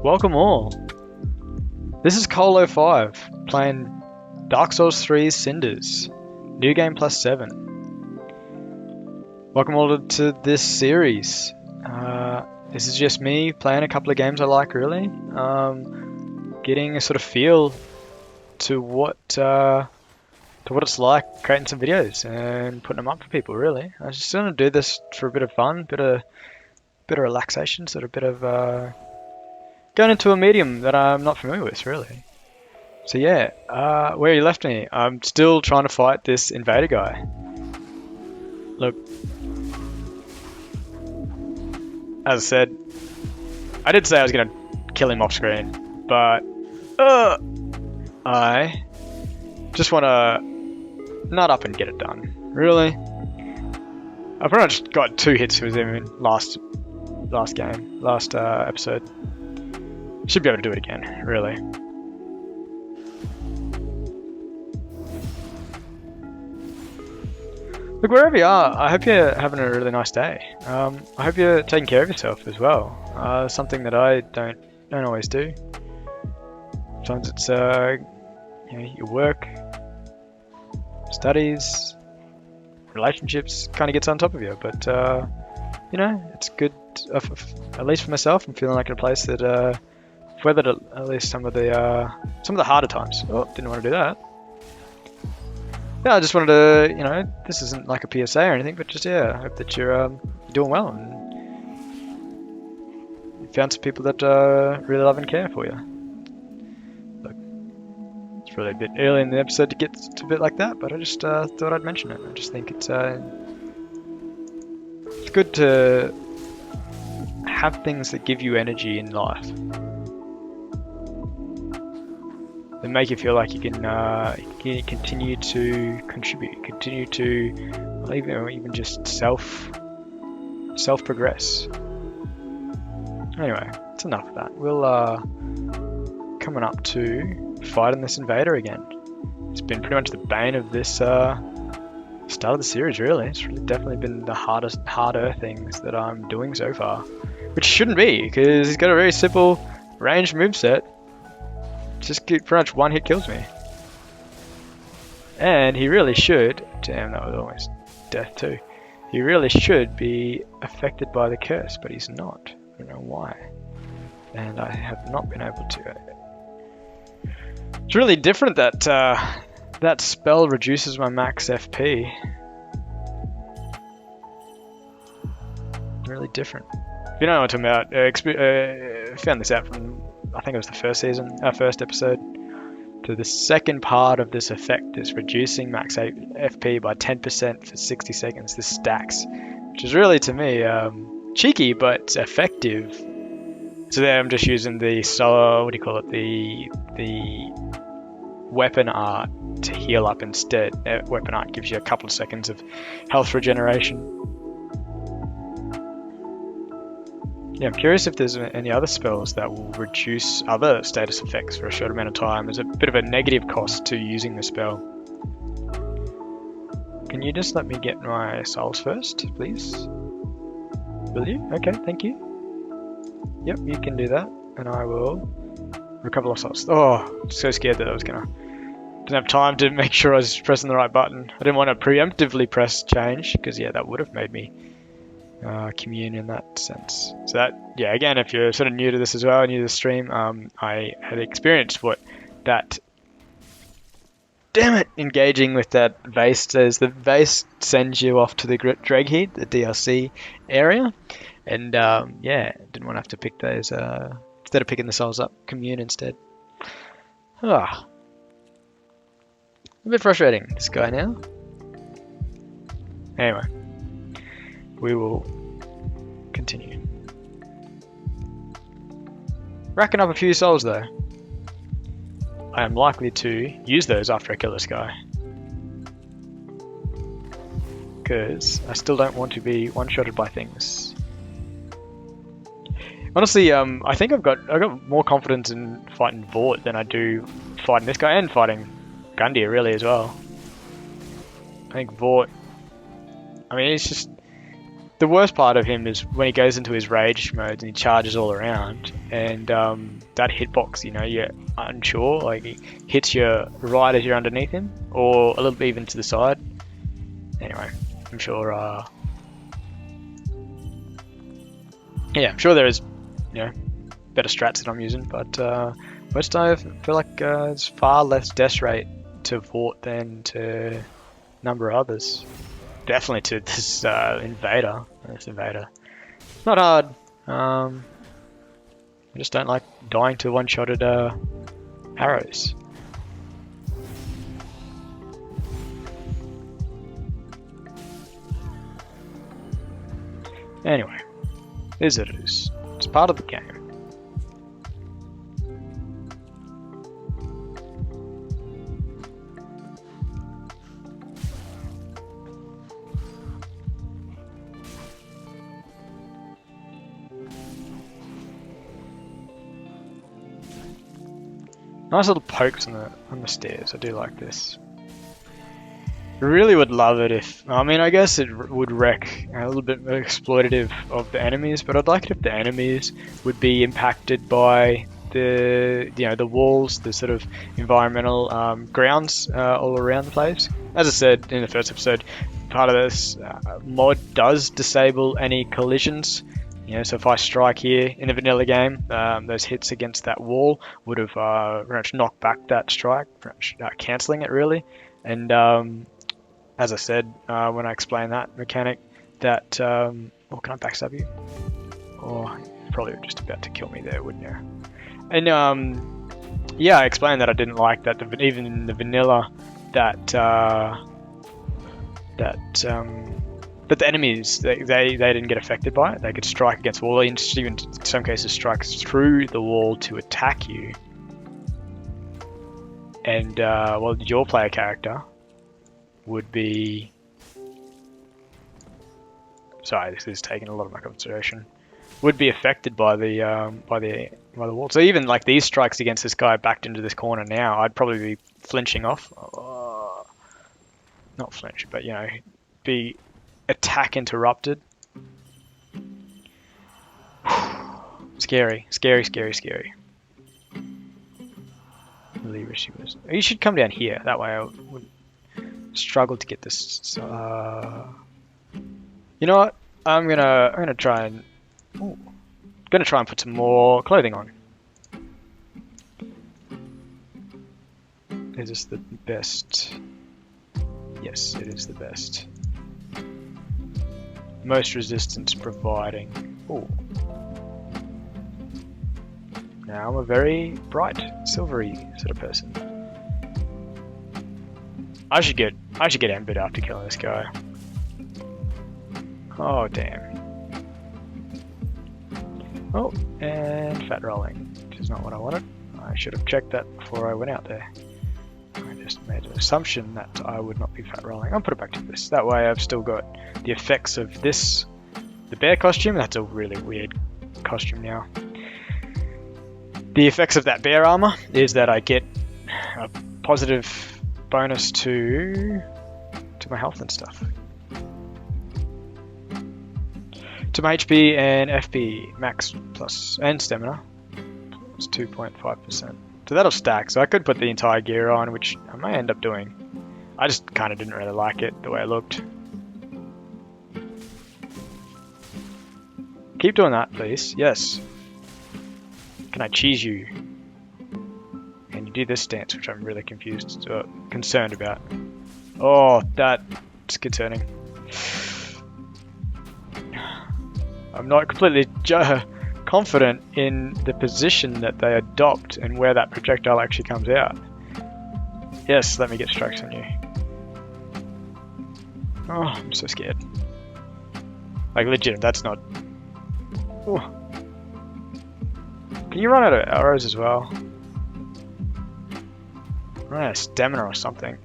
Welcome all. This is Koal05 playing Dark Souls 3 Cinders, New Game +7. Welcome all to this series. This is just me playing a couple of games I like, really. Getting a sort of feel to what it's like creating some videos and putting them up for people, really. I just want to do this for a bit of fun, bit of relaxation, sort of bit of going into a medium that I'm not familiar with, really. So yeah, where you left me, I'm still trying to fight this Invader guy. Look, as I said, I did say I was going to kill him off screen, but I just want to nut up and get it done. Really? I pretty much got 2 hits with him in last episode. Should be able to do it again, really. Look, wherever you are, I hope you're having a really nice day. I hope you're taking care of yourself as well. Something that I don't always do. Sometimes it's your work, studies, relationships kind of gets on top of you. But it's good. At least for myself, I'm feeling like in a place that I've weathered at least some of the harder times. Oh, didn't want to do that. Yeah, I just wanted to, this isn't like a PSA or anything, but just, I hope that you're doing well and you found some people that really love and care for you. Look, it's really a bit early in the episode to get to a bit like that, but I just thought I'd mention it. I just think it's good to have things that give you energy in life. That make you feel like you can continue to contribute, continue to even just self progress. Anyway, it's enough of that. We'll coming up to fighting this Invader again. It's been pretty much the bane of this start of the series, really. It's really definitely been the harder things that I'm doing so far, which shouldn't be, because he's got a very simple ranged moveset. Just pretty much one hit kills me. And he really should, damn, that was almost death too. He really should be affected by the curse, but he's not. I don't know why. And I have not been able to. It's really different that that spell reduces my max FP. Really different. If you don't know what I'm talking about, found this out from, I think it was the first episode, to the second part of this effect is reducing max FP by 10% for 60 seconds. This stacks, which is really, to me, cheeky but effective. So there I'm just using the the weapon art to heal up instead. Weapon art gives you a couple of seconds of health regeneration. Yeah, I'm curious if there's any other spells that will reduce other status effects for a short amount of time. There's a bit of a negative cost to using the spell. Can you just let me get my souls first, please? Will you? Okay, thank you. Yep, you can do that. And I will recover lost souls. Oh, so scared that I was didn't have time to make sure I was pressing the right button. I didn't want to preemptively press change, because that would have made me commune in that sense. So that, again, if you're sort of new to this as well, new to the stream, I had experienced what that, damn it, engaging with that vase does. The vase sends you off to the dreg heat, the DLC area, and didn't want to have to pick those, instead of picking the souls up, commune instead. A bit frustrating, this guy now. Anyway. We will continue. Racking up a few souls though. I am likely to use those after I kill this guy, because I still don't want to be one-shotted by things. Honestly, I think I got more confidence in fighting Vort than I do fighting this guy, and fighting Gundyr really as well. I think Vort, it's just the worst part of him is when he goes into his rage mode and he charges all around, and that hitbox, you know, you're unsure, like he hits you right as you're underneath him, or a little bit even to the side. Anyway, I'm sure, yeah, I'm sure there is, you know, better strats that I'm using, but most I feel like it's far less death rate to Vort than to number of others. Definitely to this Invader. This Invader. Not hard. I just don't like dying to one-shotted arrows. Anyway, is it is. It's part of the game. Nice little pokes on the stairs. I do like this. I really would love it if, I mean, I guess it would wreck a little bit exploitative of the enemies, but I'd like it if the enemies would be impacted by the, you know, the walls, the sort of environmental grounds all around the place. As I said in the first episode, part of this mod does disable any collisions. You know, so if I strike here in a vanilla game, those hits against that wall would have pretty much knocked back that strike, cancelling it really. And as I said when I explained that mechanic, that oh, can I backstab you? Oh, you're probably just about to kill me there, wouldn't you? And yeah, I explained that I didn't like that even in the vanilla that but the enemies, they didn't get affected by it. They could strike against the wall, even in some cases strike through the wall to attack you. And well, your player character would be... Sorry, this is taking a lot of my consideration. Would be affected by the wall. So even like these strikes against this guy backed into this corner now, I'd probably be flinching off. Not flinch, but you know, be attack interrupted. Scary, scary, scary, scary. Really wish he was. You should come down here. That way I wouldn't struggle to get this. You know what? I'm gonna try and put some more clothing on. Is this the best? Yes, it is the best. Most resistance providing. Ooh. Now I'm a very bright, silvery sort of person. I should get Embedded after killing this guy. Oh damn. Oh, and fat rolling, which is not what I wanted. I should have checked that before I went out there. I just made an assumption that I would not be fat rolling. I'll put it back to this. That way I've still got the effects of this. The bear costume, that's a really weird costume now. The effects of that bear armor is that I get a positive bonus to my health and stuff. To my HP and FP max plus and stamina. It's 2.5%. So that'll stack, so I could put the entire gear on, which I may end up doing. I just kind of didn't really like it, the way it looked. Keep doing that, please. Yes. Can I cheese you? And you do this dance, which I'm really concerned about. Oh, that's concerning. I'm not completely confident in the position that they adopt and where that projectile actually comes out. Yes, let me get strikes on you. Oh, I'm so scared. Like legit, that's not... Ooh. Can you run out of arrows as well? Run out of stamina or something.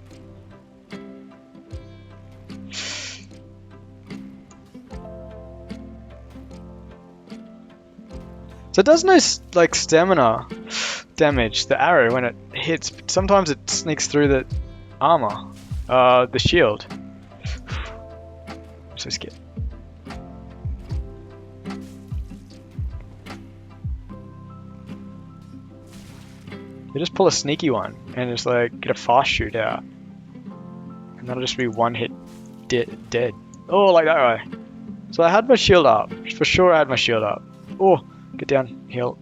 So it does no like stamina damage, the arrow, when it hits, but sometimes it sneaks through the armor, the shield. I'm so scared. You just pull a sneaky one and just like get a fast shootout. And that'll just be one hit dead. Oh, like that way. So I had my shield up. For sure I had my shield up. Oh, get down, heal.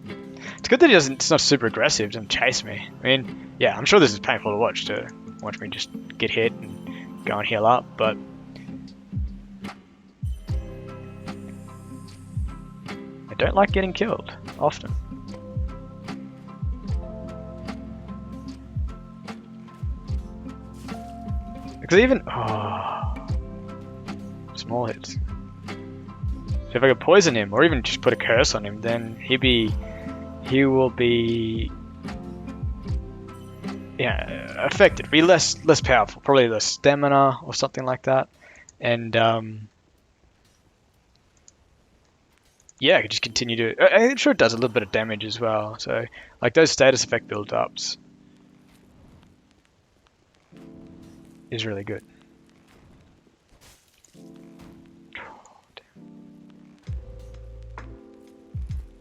It's good that it's not super aggressive, doesn't chase me. I mean, yeah, I'm sure this is painful to watch me just get hit and go and heal up, but I don't like getting killed often. Because even small hits. So if I could poison him, or even just put a curse on him, then he will be affected. Be less powerful, probably less stamina or something like that, and yeah, I could just continue to. I'm sure it does a little bit of damage as well. So like those status effect build-ups is really good.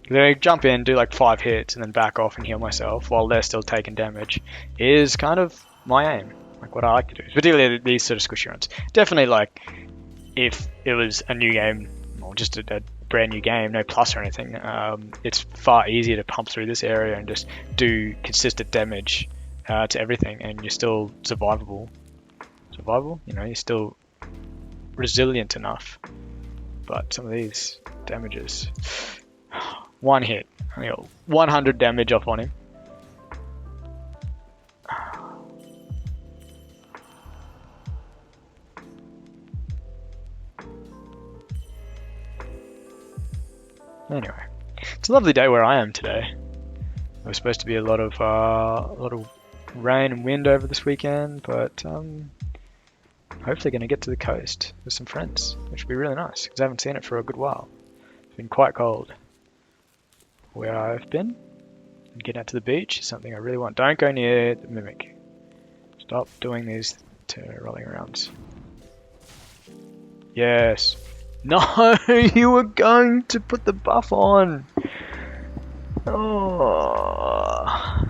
Then I jump in, do like 5 hits, and then back off and heal myself while they're still taking damage is kind of my aim, like what I like to do, particularly these sort of squishy runs. Definitely, like if it was a new game or just a brand new game, no plus or anything, it's far easier to pump through this area and just do consistent damage to everything, and you're still survivable. You know, you're still resilient enough. But some of these damages. One hit. I got 100 damage off on him. Anyway, it's a lovely day where I am today. There was supposed to be a lot of rain and wind over this weekend, but hopefully going to get to the coast with some friends, which would be really nice because I haven't seen it for a good while. It's been quite cold where I've been. And getting out to the beach is something I really want. Don't go near the mimic. Stop doing these rolling arounds. Yes. No, you were going to put the buff on. Oh.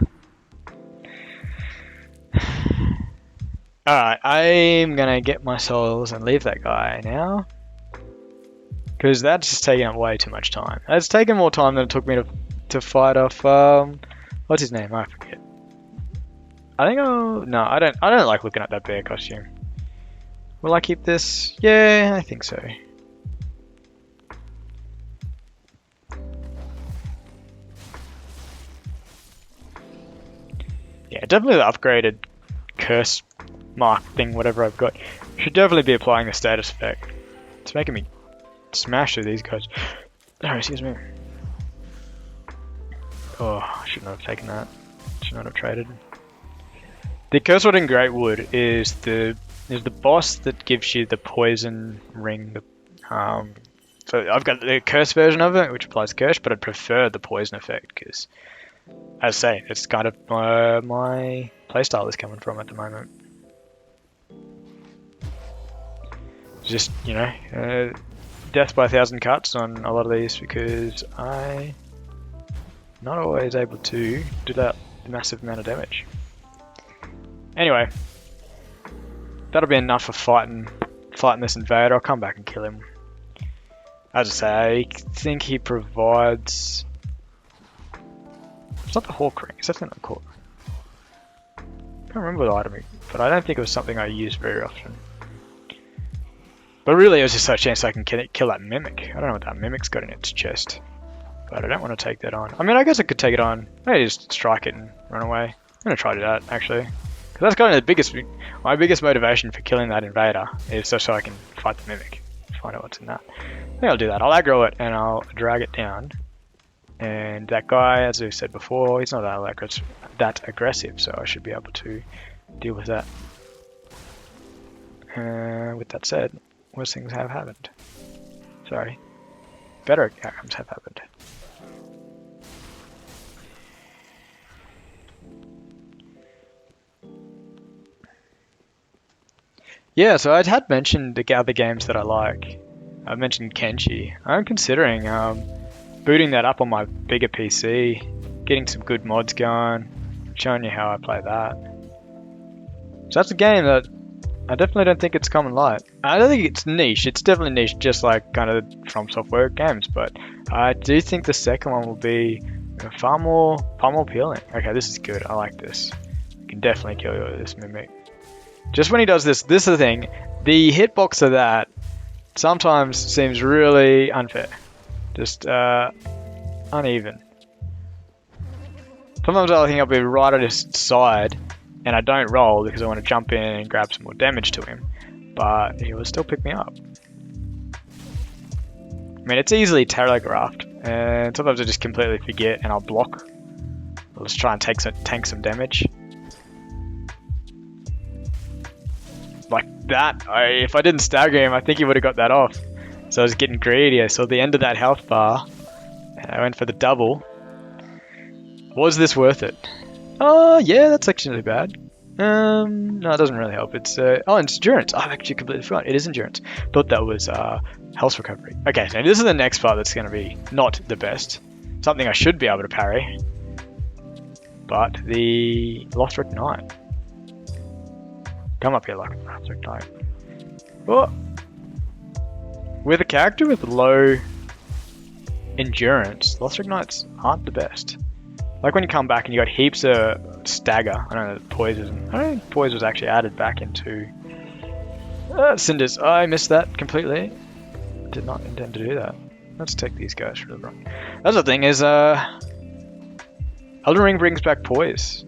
Alright, I'm gonna get my souls and leave that guy now. Because that's just taking up way too much time. It's taken more time than it took me to fight off, what's his name? I forget. I think I don't like looking at that bear costume. Will I keep this? Yeah, I think so. Yeah, definitely the upgraded curse mark thing, whatever I've got. Should definitely be applying the status effect. It's making me smash through these guys. Oh, excuse me. Oh, I shouldn't have taken that. Should not have traded. The curse word in Greatwood is the boss that gives you the poison ring. So I've got the curse version of it, which applies curse, but I'd prefer the poison effect because, as I say, it's kind of my playstyle is coming from at the moment. Just, you know, death by 1,000 cuts on a lot of these because I'm not always able to do that massive amount of damage. Anyway, that'll be enough for fighting this invader. I'll come back and kill him. As I say, I think he provides. It's not the hawk ring. It's definitely not called. I can't remember the item, but I don't think it was something I used very often. But really, it was just a chance I can kill that mimic. I don't know what that mimic's got in its chest, but I don't want to take that on. I mean, I guess I could take it on. Maybe just strike it and run away. I'm gonna try to do that actually, because that's kind of my biggest motivation for killing that invader is just so I can fight the mimic, find out what's in that. I think I'll do that. I'll aggro it and I'll drag it down. And that guy, as we said before, he's not that aggressive, so I should be able to deal with that. With that said, worse things have happened. Sorry. Better outcomes have happened. Yeah, so I had mentioned the other games that I like. I mentioned Kenshi. I'm considering booting that up on my bigger PC, getting some good mods going, showing you how I play that. So that's a game that I definitely don't think it's common light. I don't think it's niche. It's definitely niche, just like kind of From Software games. But I do think the second one will be far more appealing. Okay, this is good. I like this. You can definitely kill this Mimic. Just when he does this, this is the thing. The hitbox of that sometimes seems really unfair. Just uneven. Sometimes I think I'll be right at his side and I don't roll because I want to jump in and grab some more damage to him. But he will still pick me up. I mean, it's easily telegraphed, and sometimes I just completely forget and I'll block. I'll just try and tank some damage. Like that, if I didn't stagger him, I think he would have got that off. So I was getting greedy. I saw the end of that health bar, and I went for the double. Was this worth it? Oh, yeah, that's actually bad. No, it doesn't really help. It's oh, it's endurance. I've actually completely forgot. It is endurance. Thought that was health recovery. Okay, so this is the next part that's going to be not the best. Something I should be able to parry. But the Lothric Knight. Come up here, Lothric Knight. Oh. With a character with low endurance, Lothric Knights aren't the best. Like when you come back and you got heaps of stagger. I don't know that poise isn't. I don't think poise was actually added back into Cinders. I missed that completely. Did not intend to do that. Let's take these guys for the run. That's the thing is, Elden Ring brings back poise.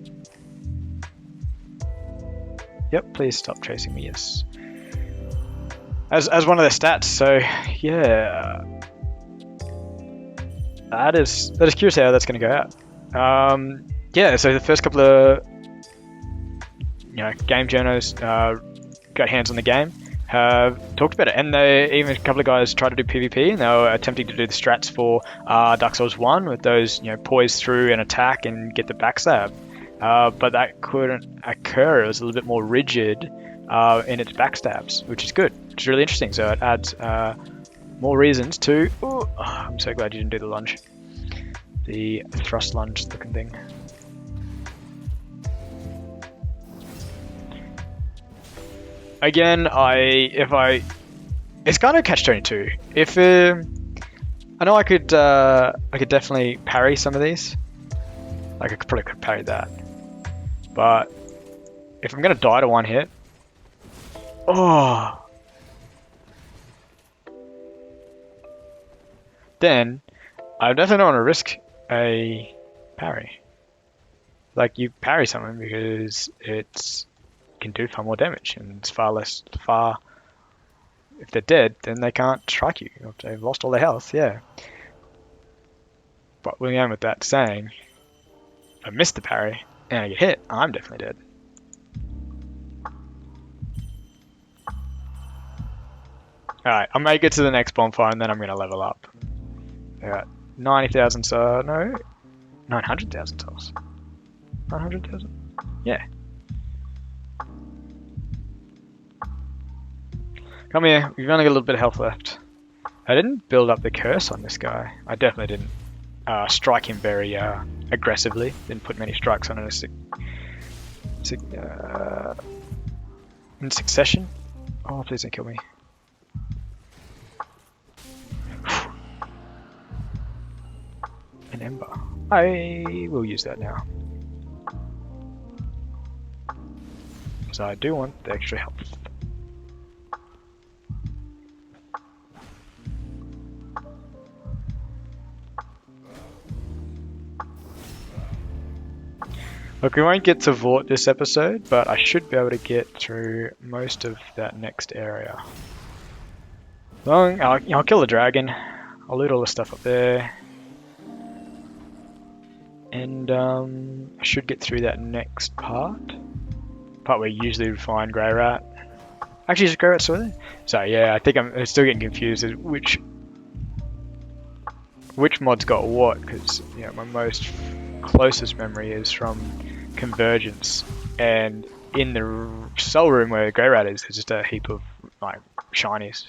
Yep, please stop chasing me. Yes. As one of their stats. So yeah, that is curious how that's going to go out. Yeah, so the first couple of game journos got hands on the game, have talked about it, and even a couple of guys tried to do PvP, and they were attempting to do the strats for Dark Souls 1 with those poise through and attack and get the backstab, but that couldn't occur. It was a little bit more rigid in its backstabs, which is good. It's really interesting. So it adds more reasons to. Oh, I'm so glad you didn't do the lunge. The thrust lunge looking thing. Again, it's kind of catch-22. If I know I could definitely parry some of these. Like I probably could parry that, but if I'm gonna die to one hit, then I definitely don't want to risk a parry. Like you parry someone because it can do far more damage and it's far. If they're dead, then they can't strike you. If they've lost all their health, yeah. But with that saying, if I miss the parry and I get hit, I'm definitely dead. Alright, I'll make it to the next bonfire and then I'm going to level up. Alright, 90,000 souls, no, 900,000 souls. 900,000? Yeah. Come here, we've only got a little bit of health left. I didn't build up the curse on this guy. I definitely didn't strike him very aggressively. Didn't put many strikes on it in succession. Oh, please don't kill me. An ember. I will use that now. So I do want the extra health. Look, we won't get to Vort this episode, but I should be able to get through most of that next area. So I'll kill the dragon. I'll loot all the stuff up there. And I should get through that next part where you usually find Grey Rat. Actually, is Grey Rat still there? So yeah, I think I'm still getting confused as which mod's got what, because my most closest memory is from Convergence, and in the Soul Room where Grey Rat is, there's just a heap of like shinies.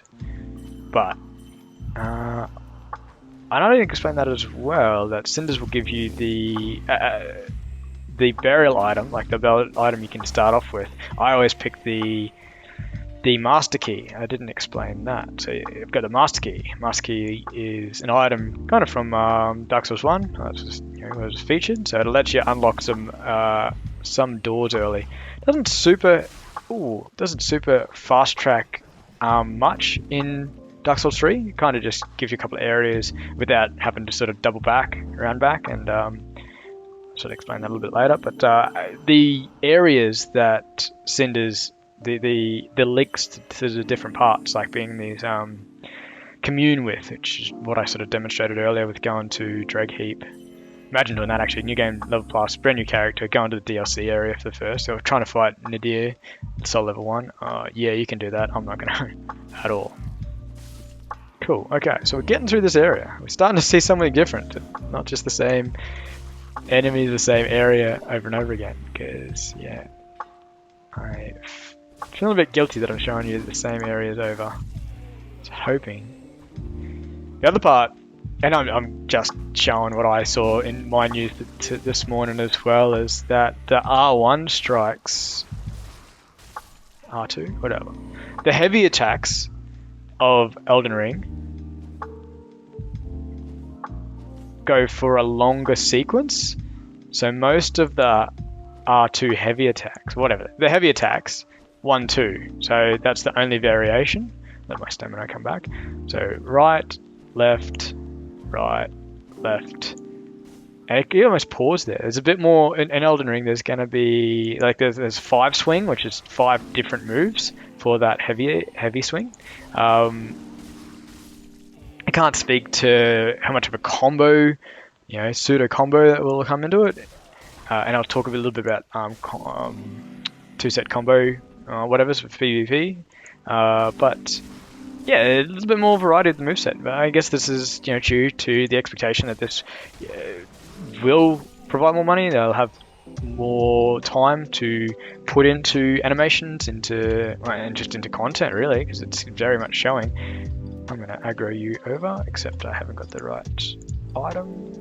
But I don't even explain that as well. That Cinders will give you the the burial item, like the burial item you can start off with, I always pick the master key. I didn't explain that. So you've got the master key. Master key is an item kind of from Dark Souls 1. That's just, it was featured, so it'll let you unlock some doors early. Doesn't super fast track much in Dark Souls 3. It kind of just gives you a couple of areas without having to sort of double back, around back, and sort of explain that a little bit later. But the areas that Cinders, the links to the different parts, like being these commune with, which is what I sort of demonstrated earlier with going to Dreg Heap. Imagine doing that actually. New game, level plus, brand new character, going to the DLC area for the first. So we're trying to fight Nadir, Soul level 1. Yeah, you can do that. I'm not gonna at all. Cool. Okay, so we're getting through this area. We're starting to see something different. Not just the same enemy, the same area over and over again. Because yeah, I feel a bit guilty that I'm showing you the same areas over. Just hoping. The other part, and I'm just showing what I saw in my news this morning as well, is that the R1 strikes, R2, whatever, the heavy attacks of Elden Ring go for a longer sequence. So most of the R2 heavy attacks, whatever, the heavy attacks, 1, 2. So that's the only variation. Let my stamina come back. So right, left, right, left. And you almost pause there. There's a bit more in Elden Ring. There's going to be like there's 5 swing, which is 5 different moves for that heavy swing. I can't speak to how much of a combo, pseudo combo that will come into it. And I'll talk a little bit about 2-set combo, whatever's for PvP. But yeah, a little bit more variety of the moveset. But I guess this is due to the expectation that this will provide more money. They'll have more time to put into animations, and just into content really, because it's very much showing. I'm going to aggro you over, except I haven't got the right item.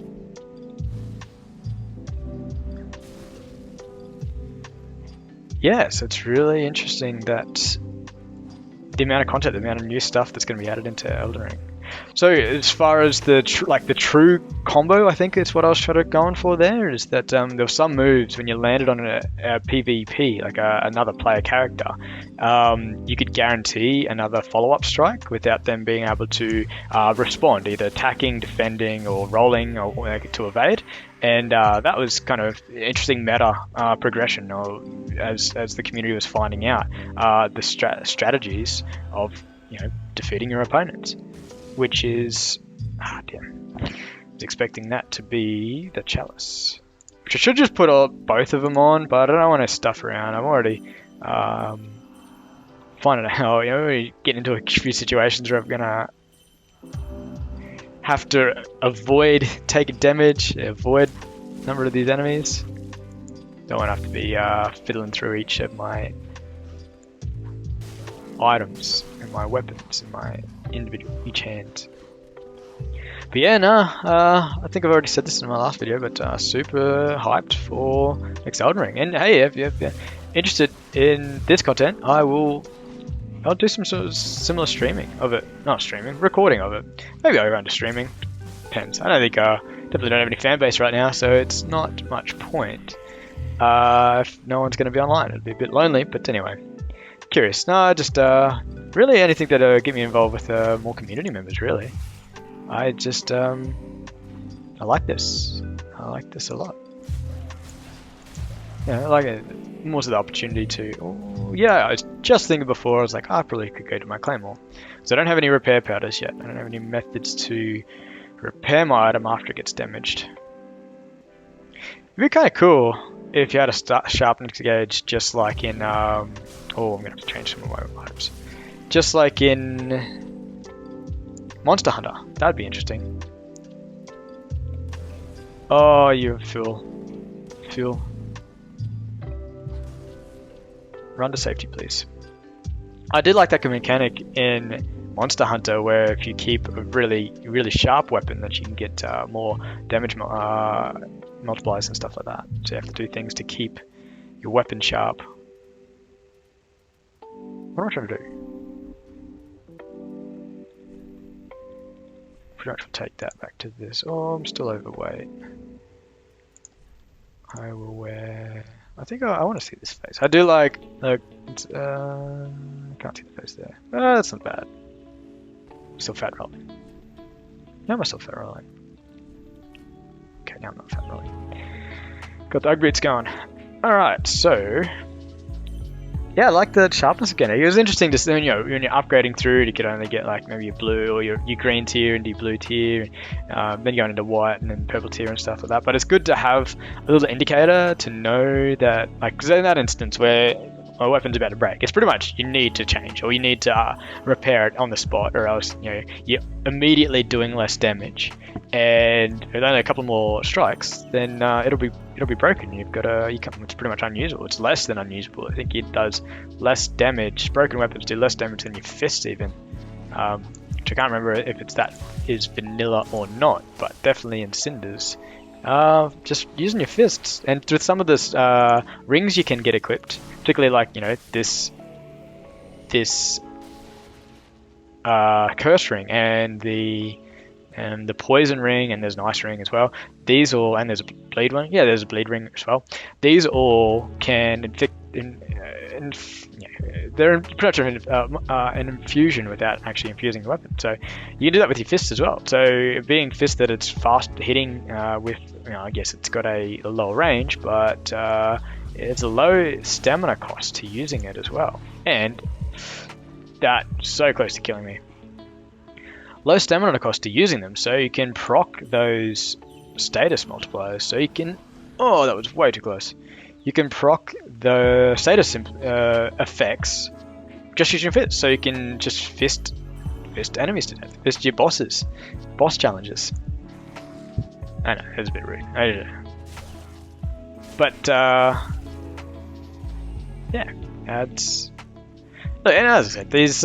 Yes, it's really interesting that the amount of content, the amount of new stuff that's going to be added into Elden Ring. So as far as the true combo, I think is what I was trying to go for there, is that there were some moves when you landed on a PvP, like another player character, you could guarantee another follow-up strike without them being able to respond, either attacking, defending, or rolling, or to evade. And that was kind of interesting meta progression, as the community was finding out the strategies of defeating your opponents, which is damn. I was expecting that to be the chalice, which I should just put both of them on, but I don't want to stuff around. I'm already finding out. We get into a few situations where I'm gonna have to avoid taking damage, avoid a number of these enemies. Don't want to have to be fiddling through each of my items and my weapons and my each hand. But yeah, I think I've already said this in my last video, but super hyped for next Elden Ring. And hey, if you're interested in this content, I'll do some sort of similar streaming of it. Not streaming, recording of it. Maybe I'll go into streaming. Depends. I don't think, definitely don't have any fan base right now, so it's not much point. If no one's going to be online, it'd be a bit lonely, but anyway. Curious. No, just really anything that get me involved with more community members, really. I just, I like this. I like this a lot. Yeah, I like it. More so the opportunity to... yeah, I was just thinking before, I was like, I probably could go to my claymore. So I don't have any repair powders yet. I don't have any methods to repair my item after it gets damaged. It'd be kind of cool if you had a sharpness gauge, just like in... I'm going to have to change some of my items. Just like in Monster Hunter. That'd be interesting. Oh, you fool. Fool. Run to safety, please. I did like that mechanic in Monster Hunter, where if you keep a really, really sharp weapon, that you can get more damage multipliers and stuff like that. So you have to do things to keep your weapon sharp. What am I trying to do? Pretty much will take that back to this. Oh, I'm still overweight. I will wear... I think I want to see this face. I do like... I can't see the face there. Oh, that's not bad. Still fat rolling. Now I'm still fat rolling. Okay, now I'm not fat rolling. Got the Ugg boots going. Alright, so... yeah, I like the sharpness again. It was interesting to see, when you're upgrading through, you could only get like maybe your blue or your green tier and your blue tier, then going into white and then purple tier and stuff like that. But it's good to have a little indicator to know that, like, because in that instance where a weapon's about to break, it's pretty much you need to change or you need to repair it on the spot, or else you're immediately doing less damage. And with only a couple more strikes, then it'll be broken. It's pretty much unusable. It's less than unusable. I think it does less damage. Broken weapons do less damage than your fists even. Which I can't remember if that is vanilla or not, but definitely in Cinders. Just using your fists, and with some of this rings you can get equipped, particularly like this curse ring and the poison ring, and there's an ice ring as well. These all, and there's a bleed one. Yeah, there's a bleed ring as well. These all can inflict. They're pretty much an infusion without actually infusing the weapon. So you can do that with your fists as well. So being fisted, it's fast hitting with, I guess it's got a lower range, but it's a low stamina cost to using it as well. And that's so close to killing me. Low stamina cost to using them, so you can proc those status multipliers. So you can, oh, that was way too close. You can proc the status effects just using your fists. So you can just fist enemies to death, fist your boss challenges. I know, it's a bit rude. I don't know. But yeah, that's. Look, and as I said, these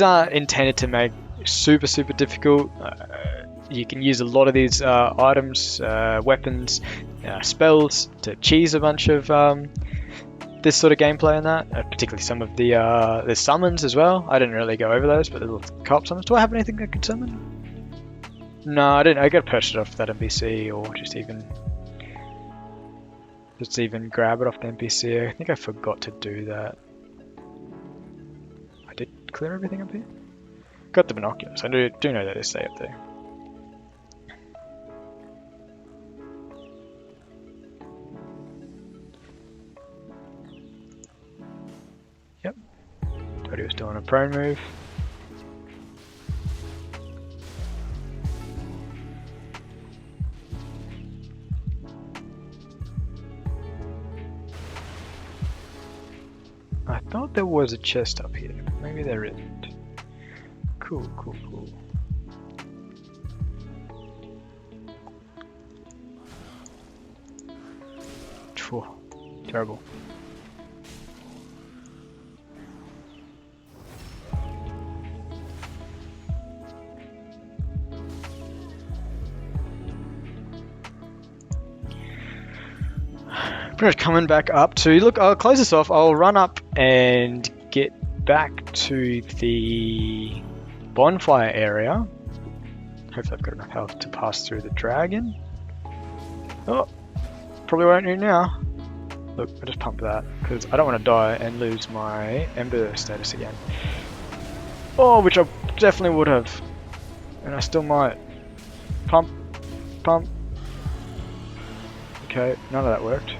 aren't intended to make super difficult. You can use a lot of these items, weapons, spells to cheese a bunch of this sort of gameplay and that, particularly some of the summons as well. I didn't really go over those, but the little co-op summons. Do I have anything I could summon? No, I didn't. I got to purchase it off that NPC, or just even grab it off the NPC. I think I forgot to do that. I did clear everything up here. Got the binoculars. I do know that they stay up there. Yep. Thought he was doing a prone move. I thought there was a chest up here, but maybe there isn't. Cool. Phew, terrible. Pretty much coming back up to, look, I'll close this off. I'll run up and get back to the bonfire area. Hopefully I've got enough health to pass through the dragon. Oh, probably won't need now. Look, I just pump that because I don't want to die and lose my Ember status again. Oh, which I definitely would have, and I still might. Pump. Okay, none of that worked.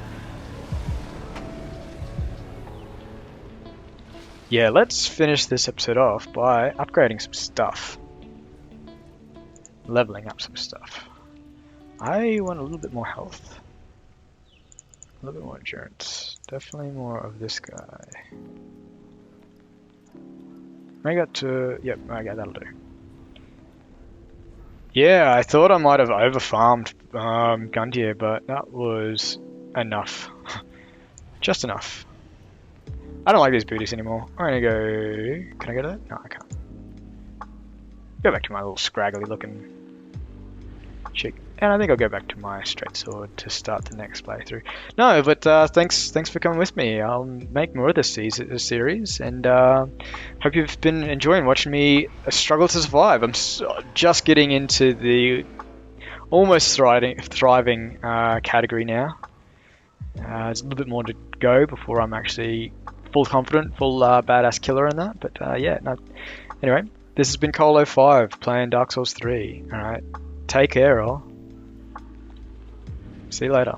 Yeah, let's finish this episode off by upgrading some stuff. Leveling up some stuff. I want a little bit more health. A little bit more endurance. Definitely more of this guy. I got to... Yep, okay, that'll do. Yeah, I thought I might have over-farmed Gundyr, but that was enough. Just enough. I don't like these booties anymore. I'm gonna go... Can I go to that? No, I can't. Go back to my little scraggly looking chick. And I think I'll go back to my straight sword to start the next playthrough. No, but thanks for coming with me. I'll make more of this series, and hope you've been enjoying watching me struggle to survive. I'm just getting into the almost thriving category now. There's a little bit more to go before I'm actually full confident, full badass killer in that. But yeah, no. Anyway, this has been Koal05 playing Dark Souls 3. Alright, take care all. See you later.